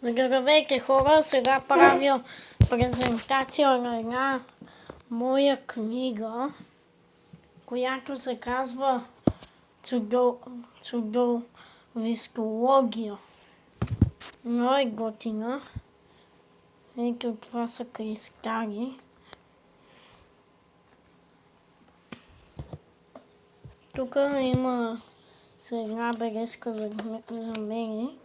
Здравейте хора, сега правя презентация на една моя книга, която се казва Чудовищология. Но е готина. Ето това са кристали. Тук има една бележка за мен.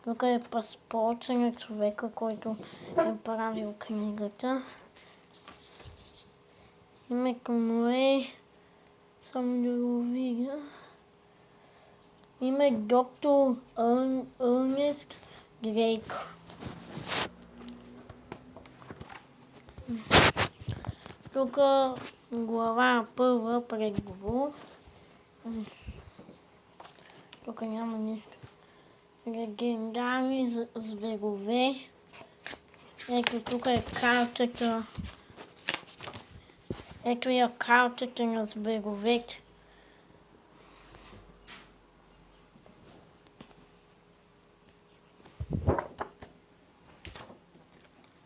Тук е паспорт на човека, който е правил книгата. Името му е... Само да го видя. Име доктор Ернест Дрейк. Тук глава първа, преговор. Тук няма нищо. Легендарни зверове. Ето тук е картата. Ето е картата на зверовете.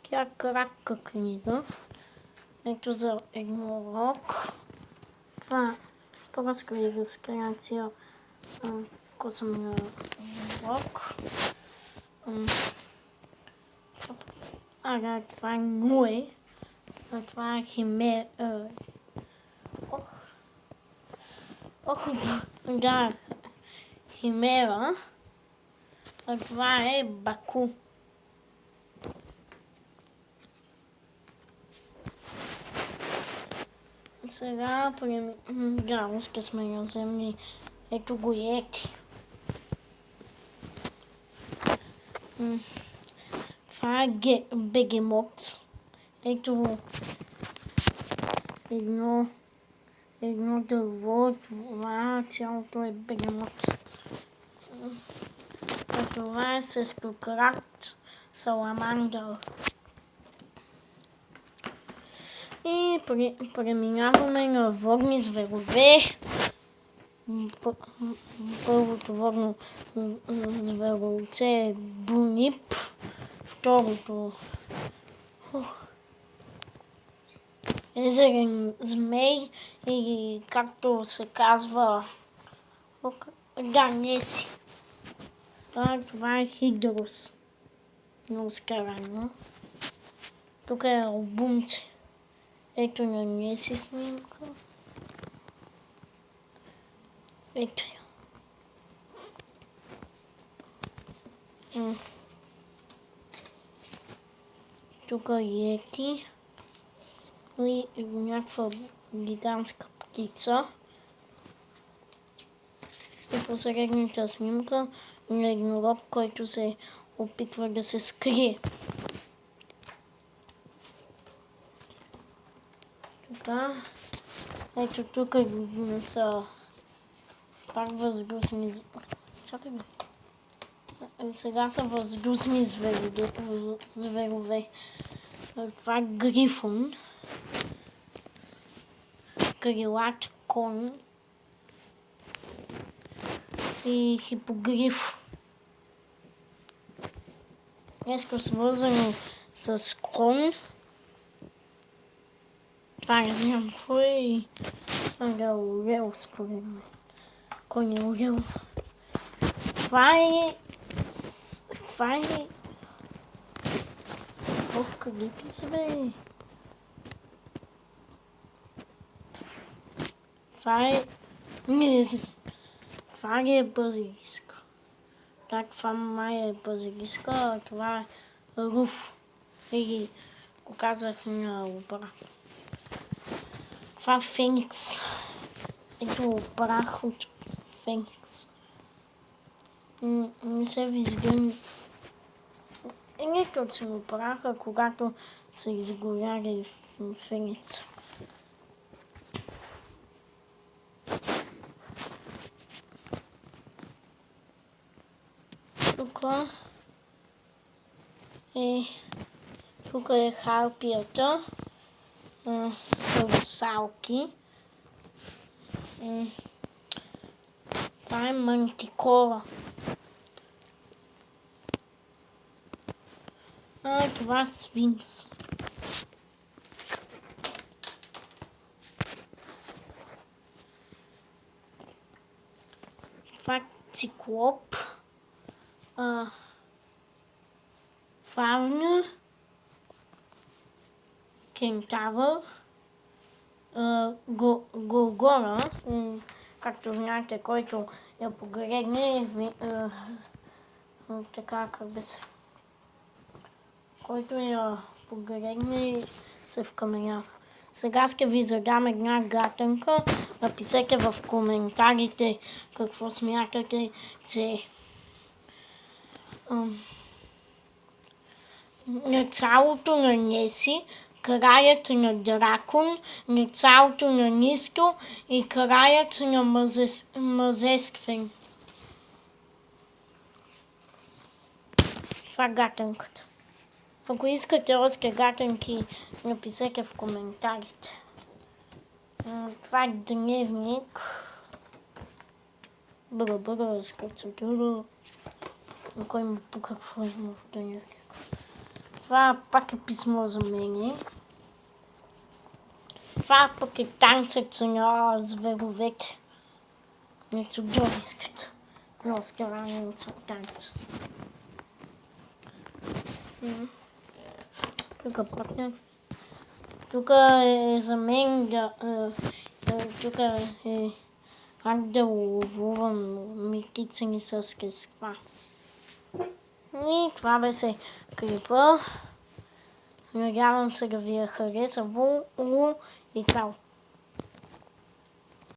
Тя е кратка книга. Ето за еднорог. Това е просто илюстрация. Косъм на еднорог. Това е Нуе. Това е Химера. Да, Химера. Това е Баку. Сега ще сме на земли. Ето го Йети. Това е бегемот. Ето едно дърво, това цялото е бегемот. А това е шестократ саламандър. И преминаваме на водни зверове. Първото водно зверовце е Бунип. Второто езерен змей или както се казва Неси. Това е Хидрус. Много скарано. Тук е албумче. Ето на Неси снимка. Ето я. Тук е Йети. И някаква гигантска птица. И посредната снимка на еднорог, който се опитва да се скрие. Така. Ето тук са пак въздушни... Чакай бе. Сега са въздушни зверове. Това е грифон. Крилат кон. И хипогриф. Нещо свързано с кон. Това не знам какво е и... Това е орел според мен. Кон е орел. Това е... Ох, къде писа бе? Това е... Не знам. Това ли е базилиска? Так, това май е базилиска, а това е руф. Или го казах на обратно. Това е феникс. Ето прах от феникс. Не се вижда. Нека от се праха, когато са изгоряли феникс. Тук е харпията, русалки. Това е мантикора. Това е свинс. Това е циклоп. Фавна. Кентавър. Горгона. Както знаете, който я погледне, така как да се... Който я погледне, се вкаменява. Сега ще ви задам една гатанка. Написете в коментарите какво смятате, че началото на Неси, краят на Дракон, началото на Нисто и краят на Мазесквен. Това е гатанката. Ако искате още гатанки, написете в коментарите. Това е дневник. Бъра, скацадура. На кой му пука какво има в дневник. Това пак е писмо за мене. Това пък е танцът на зверовете. На чудовиската. Но скараница танц. Тук е за мен тук е как да ловувам микици с кесква. И това беше клипа. Надявам се да ви е харесало и цяло.